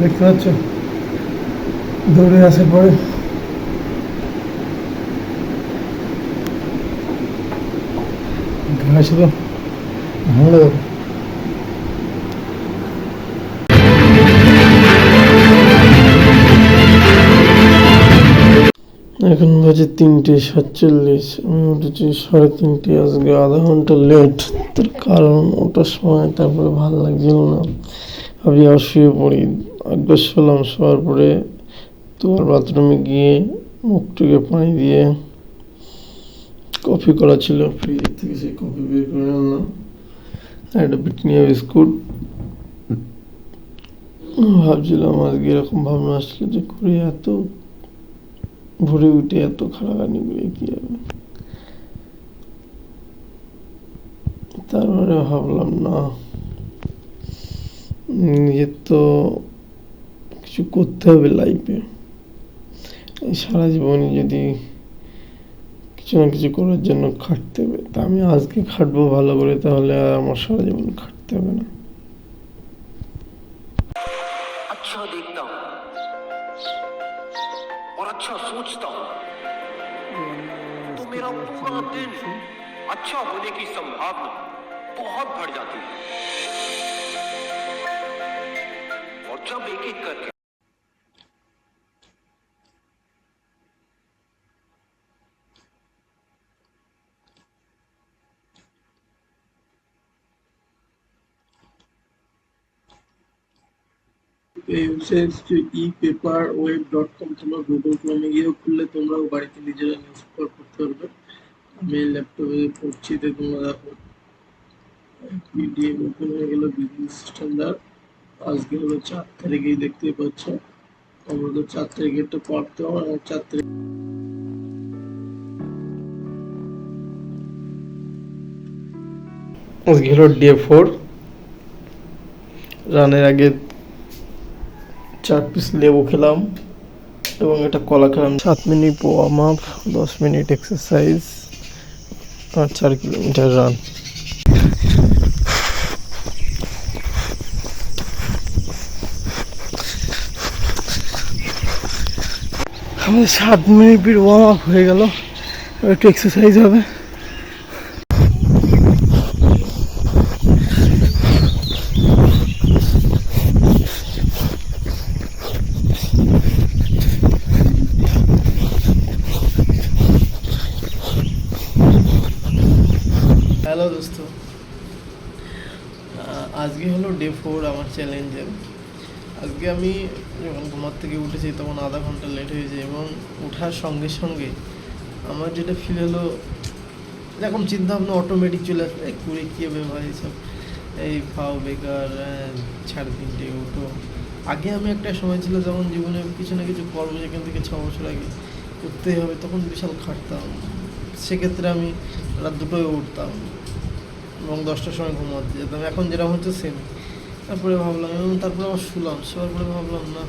দেখতে পাচ্ছ দৌড়ে আসার পরে ঘাস শুধু ভালো। এখন বাজে 3:47, আমি উঠেছি 3:30, আজকে আধা ঘন্টা লেট। তার কারণ ওটার সময় তারপরে ভালো লাগছিল না, আমি আর শুয়ে পড়ি। একবার শুলাম, শোয়ার পরে তোমার বাথরুমে গিয়ে মুখ টুকে পানি দিয়ে কফি করা ছিল ফ্রিজের থেকে, সেই কফি বের করে আনলাম, একটা ব্রিটানিয়া বিস্কুট। ভাবছিলাম আজকে এরকম ভাবনা আসছিল যে করে এত ভোরে উঠে এত খাড়াখাড়ি করে কি হবে। তারপরে ভাবলাম না, নিজের তো কিছু করতে হবে লাইফে। সারা জীবনে যদি কিছু না কিছু করার জন্য খাটতে হবে, তা আমি আজকে খাটবো ভালো করে, তাহলে আর আমার সারা জীবন খাটতে হবে না। अच्छा देखता हूँ और अच्छा सोचता हूँ तो मेरा पूरा दिन अच्छा होने की संभावना बहुत बढ़ जाती है। और जब एक एक करके এই ওয়েবসাইট epaperweb.com, তোমরা গুগল ক্রোমে গিয়েও খুললে তোমরাও বাড়িতে নিজেরা নিউজ পেপার পড়তে পারবে। আমি ল্যাপটপে পড়ছি, তোমরা দেখো পিডিএফ ওপেন হয়ে গেল। বিজনেস স্ট্যান্ডার্ড আজকে হলো 4 তারিখেই দেখতে পাচ্ছ। আমরা তো 4 তারিখেরটা পড়তে হবে, 4 তারিখ আজকে হলো ডে 4। রানের আগে 4 পিস লেবু খেলাম এবং এটা কলা খেলাম। 7 minute warm up, 10 minute exercise আর 4 কিলোমিটার রান। আমাদের 7 মিনিট ওয়ার্ম আপ হয়ে গেল, একটু এক্সারসাইজ হবে। হ্যালো দোস্ত, আজকে হলো ডে 4 আমার চ্যালেঞ্জের। আজকে আমি যখন ঘুমার থেকে উঠেছি তখন আধা ঘন্টা লেট হয়েছে, এবং ওঠার সঙ্গে সঙ্গে আমার যেটা ফিল হলো, এরকম চিন্তাভাবনা অটোমেটিক চলে আসবে, করে কী হবে ভাই সব, এই ফাও বেকার, 3:30 উঠো। আগে আমি একটা সময় ছিল যখন জীবনে কিছু না কিছু কর্ম, যেখান থেকে 6 বছর আগে করতেই হবে, তখন বিশাল খাটতাম। সেক্ষেত্রে আমি রাত 2টোয় উঠতাম এবং 10টার সময় ঘুমাতে যেতাম। এখন যেরকম হচ্ছে সেম। তারপরে ভাবলাম, এবং তারপরে আবার শোয়ার পরে ভাবলাম না,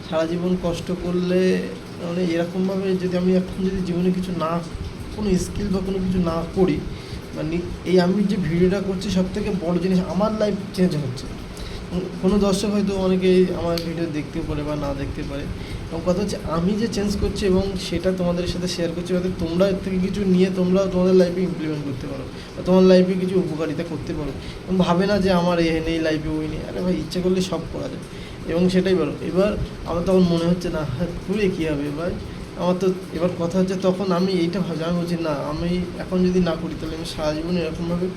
সারা জীবন কষ্ট করলে মানে এরকমভাবে যদি আমি এখন যদি জীবনে কিছু না, কোনো স্কিল বা কোনো কিছু না করি, মানে এই আমি যে ভিডিওটা করছি সব থেকে বড় জিনিস, আমার লাইফ চেঞ্জ হচ্ছে। কোনো দর্শক হয়তো অনেকেই আমার ভিডিও দেখতে পারে বা না দেখতে পারে, এবং কথা হচ্ছে আমি যে চেঞ্জ করছি এবং সেটা তোমাদের সাথে শেয়ার করছি, যাতে তোমরা এর থেকে কিছু নিয়ে তোমরা তোমাদের লাইফে ইমপ্লিমেন্ট করতে পারো বা তোমার লাইফে কিছু উপকারিতা করতে পারো। এবং ভাবে না যে আমার এ নেই, লাইফে ওই নেই। আরে ভাই, ইচ্ছা করলে সব করা যায়, এবং সেটাই বলো। এবার আমার তখন মনে হচ্ছে না ঘুরে কী হবে ভাই, আমার তো এবার কথা হচ্ছে, তখন আমি এইটা ভাবছি, আমি বলছি না, আমি এখন যদি না করি তাহলে আমি সারা জীবনে এরকমভাবে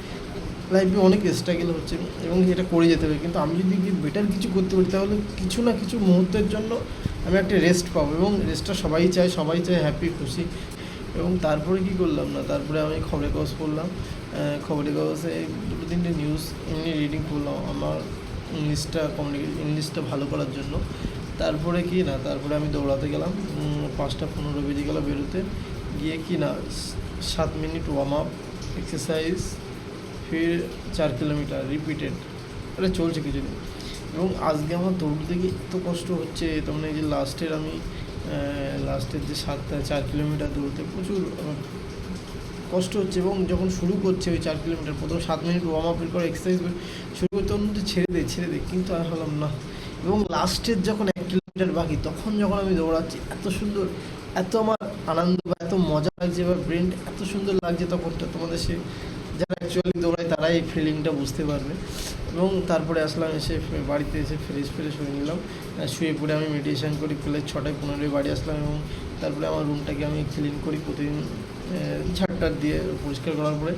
লাইফে অনেক স্ট্রাগল হচ্ছে, এবং এটা করে যেতে হবে। কিন্তু আমি যদি বেটার কিছু করতে পারি, তাহলে কিছু না কিছু মুহূর্তের জন্য আমি একটা রেস্ট পাবো, এবং রেস্টটা সবাই চায় হ্যাপি খুশি। এবং তারপরে কী করলাম না, তারপরে আমি খবরের কাগজ পড়লাম। খবরের কাগজে 2-3টে নিউজ এমনি রিডিং করলাম আমার ইংলিশটা ভালো করার জন্য। তারপরে কি না, তারপরে আমি দৌড়াতে গেলাম। 5:15 বেজে গেল বেরোতে। গিয়ে কি না 7 মিনিট ওয়ার্ম আপ, এক্সারসাইজ, ফির 4 কিলোমিটার রিপিটেড, এটা চলছে কিছুদিন। এবং আজকে আমার দৌড়তে গিয়ে এত কষ্ট হচ্ছে, তখন এই যে লাস্টের যে 4 কিলোমিটার দৌড়তে প্রচুর কষ্ট হচ্ছে। এবং যখন শুরু করছে ওই 4 কিলোমিটার, প্রথম 7 মিনিট ওয়ার্ম আপের পর এক্সারসাইজ শুরু করতে, অন্য ছেড়ে দে, কিন্তু আমি ভাবলাম না, এবং লাস্টের যখন 1 কিলোমিটার বাকি, তখন যখন আমি দৌড়াচ্ছি, এত সুন্দর, এত আমার আনন্দ বা এত মজা লাগছে বা ব্রেনটা এত সুন্দর লাগছে, তখনটা তোমাদের সে যারা অ্যাকচুয়ালি দৌড়ায় তারাই এই ফিলিংটা বুঝতে পারবে। এবং তারপরে আসলাম, এসে বাড়িতে এসে ফ্রেশ হয়ে নিলাম, শুয়ে পড়ে আমি মেডিটেশন করি, প্রায় 6:15 বাড়ি আসলাম। এবং তারপরে আমার রুমটাকে আমি ক্লিন করি প্রতিদিন, ঝাড়টার দিয়ে পরিষ্কার করার পরে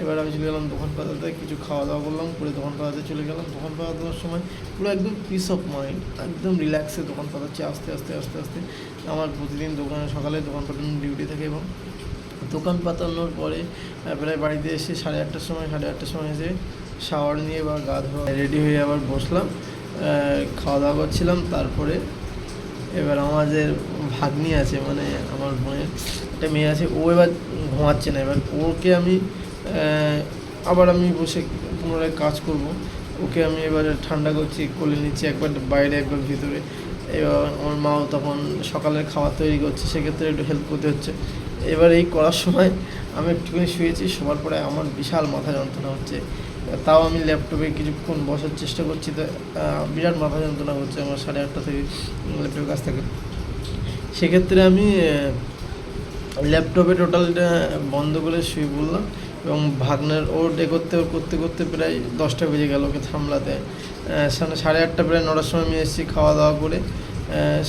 এবার আমি চলে গেলাম দোকান পাতাতে, কিছু খাওয়া দাওয়া করলাম, করে দোকান পাতাতে চলে গেলাম। দোকান পাতা দেওয়ার সময় পুরো একদম পিস অফ মাইন্ড, একদম রিল্যাক্সে দোকান পাতাচ্ছি আস্তে আস্তে আস্তে আস্তে। আমার প্রতিদিন দোকানে সকালে দোকান পাতানোর ডিউটি থাকে, এবং দোকান পাতানোর পরে প্রায় বাড়িতে এসে 8:30টার সময় এসে শাওয়ার নিয়ে বা গা ধোয়া রেডি হয়ে আবার বসলাম, খাওয়া দাওয়া করছিলাম। তারপরে এবার আমাদের ভাগ্নি আছে, মানে আমার বোনের একটা মেয়ে আছে, ও এবার ঘুমাচ্ছে না। এবার ওকে আমি আবার আমি বসে পুনরায় কাজ করব, ওকে আমি এবার ঠান্ডা করছি, কোলে নিচ্ছি, একবার বাইরে একবার ভিতরে। এবার আমার মাও তখন সকালের খাবার তৈরি করছে, সেক্ষেত্রে একটু হেল্প করতে হচ্ছে। এবার এই করার সময় আমি একটুখানি শুয়েছি, শোয়ার পরে আমার বিশাল মাথা যন্ত্রণা হচ্ছে। তাও আমি ল্যাপটপে কিছুক্ষণ বসার চেষ্টা করছি, তো বিরাট মাথা যন্ত্রণা হচ্ছে আমার 8:30 থেকে ল্যাপটপের কাছ থেকে। সেক্ষেত্রে আমি ল্যাপটপে টোটালটা বন্ধ করে শুয়ে পড়লাম, এবং ভাগনার ওর করতে করতে প্রায় 10টা বেজে গেল ওকে সামলাতে। 8:30 প্রায় 9টার সময় আমি এসেছি খাওয়া দাওয়া করে,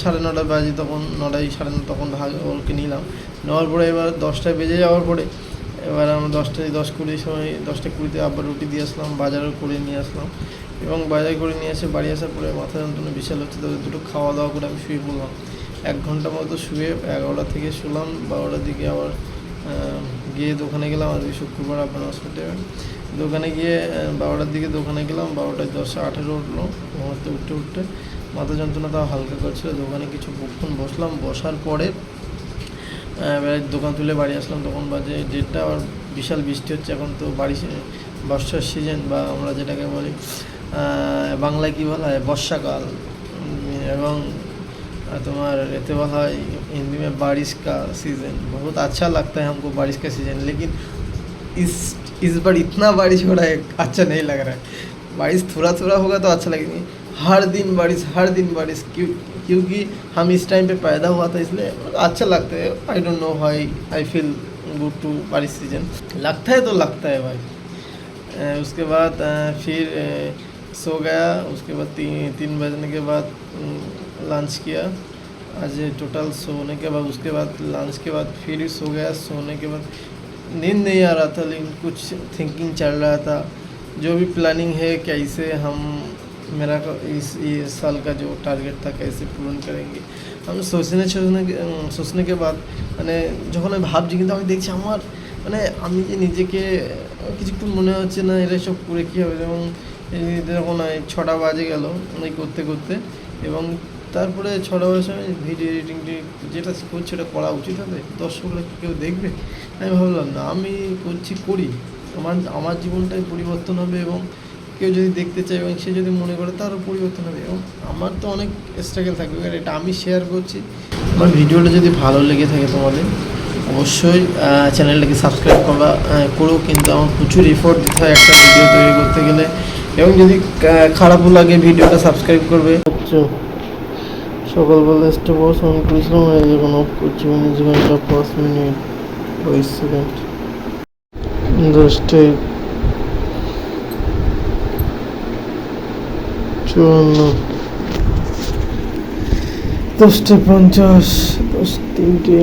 9:30 বাজে তখন, 9টায় 9:30 তখন ওকে নিলাম। নেওয়ার পরে এবার 10টায় বেজে যাওয়ার পরে এবার আমরা 10:20 সময় 10:20 আবার রুটি দিয়ে আসলাম, বাজারও করে নিয়ে আসলাম। এবং বাজার করে নিয়ে এসে বাড়ি আসার পরে মাথা যন্ত্রণা বিশাল হচ্ছে, তাদের দুটো খাওয়া দাওয়া করে আমি শুয়ে পড়লাম। 1 ঘন্টা মতো শুয়ে 11টা থেকে শুলাম, 12টার দিকে আবার গিয়ে দোকানে গেলাম। আজকে শুক্রবার, আপনার হসপিটালে দোকানে গিয়ে 12টার দিকে দোকানে গেলাম। 12টায় 10:18 উঠলো, ঘুমাতে উঠতে মাথা যন্ত্রণা তাও হালকা করছিল। দোকানে কিছুক্ষণ বসলাম, বসার পরে এবার দোকান তুলে বাড়ি আসলাম। তখন বাজে 1:30, আবার বিশাল বৃষ্টি হচ্ছে। এখন তো বর্ষার সিজন, বা আমরা যেটাকে বলি বাংলায় কী বলা হয়, বর্ষাকাল, এবং तुम्हार रहते वाला हिंदी में बारिश का सीज़न। बहुत अच्छा लगता है हमको बारिश का सीज़न, लेकिन इस बार इतना बारिश हो रहा है, अच्छा नहीं लग रहा है। बारिश थोड़ा थोड़ा होगा तो अच्छा लगेगा, हर दिन बारिश क्योंकि हम इस टाइम पे पैदा हुआ था, इसलिए अच्छा लगता है। I don't know why I feel good to बारिश सीजन, लगता है तो लगता है भाई। उसके बाद फिर सो गया। उसके बाद 3 बजने के बाद लंच किया। आज टोटल सोने के बाद, उसके बाद लंच के बाद फिर सो गया। सोने के बाद नींद नहीं आ रहा था, लेकिन कुछ थिंकिंग चल रहा था, जो भी प्लानिंग है कैसे हम मेरा इस साल का जो टारगेट था कैसे पूर्ण करेंगे। हम सोचने के बाद মানে যখন আমি ভাবছি, কিন্তু আমি দেখছি আমার মানে আমি যে নিজেকে কিছুক্ষণ মনে হচ্ছে না এটা সব করে কী হবে। এবং যখন 6টা বাজে গেল এই করতে করতে, এবং তারপরে 6টা বাজার সময় ভিডিও এডিটিং যেটা করছি ওটা করা উচিত হবে, দর্শকরা কেউ দেখবে। আমি ভাবলাম না, আমি করি, আমার জীবনটাই পরিবর্তন হবে, এবং কেউ যদি দেখতে চায় এবং সে যদি মনে করে তারও পরিবর্তন হবে। এবং আমার তো অনেক স্ট্রাগল থাকবে, এটা আমি শেয়ার করছি। আমার ভিডিওটা যদি ভালো লেগে থাকে তোমাদের, অবশ্যই চ্যানেলটাকে সাবস্ক্রাইব করো। কিন্তু আমার প্রচুর এফোর্ট দিতে হয় একটা ভিডিও তৈরি করতে গেলে, এবং যদি খারাপও লাগে ভিডিওটা সাবস্ক্রাইব করবে। সকালবেলা স্টেপ অন করেছিলাম, যখন অফ করছি 19 ঘন্টা 5 মিনিট 22 সেকেন্ড 10টা 54 10টা 50 10 3টে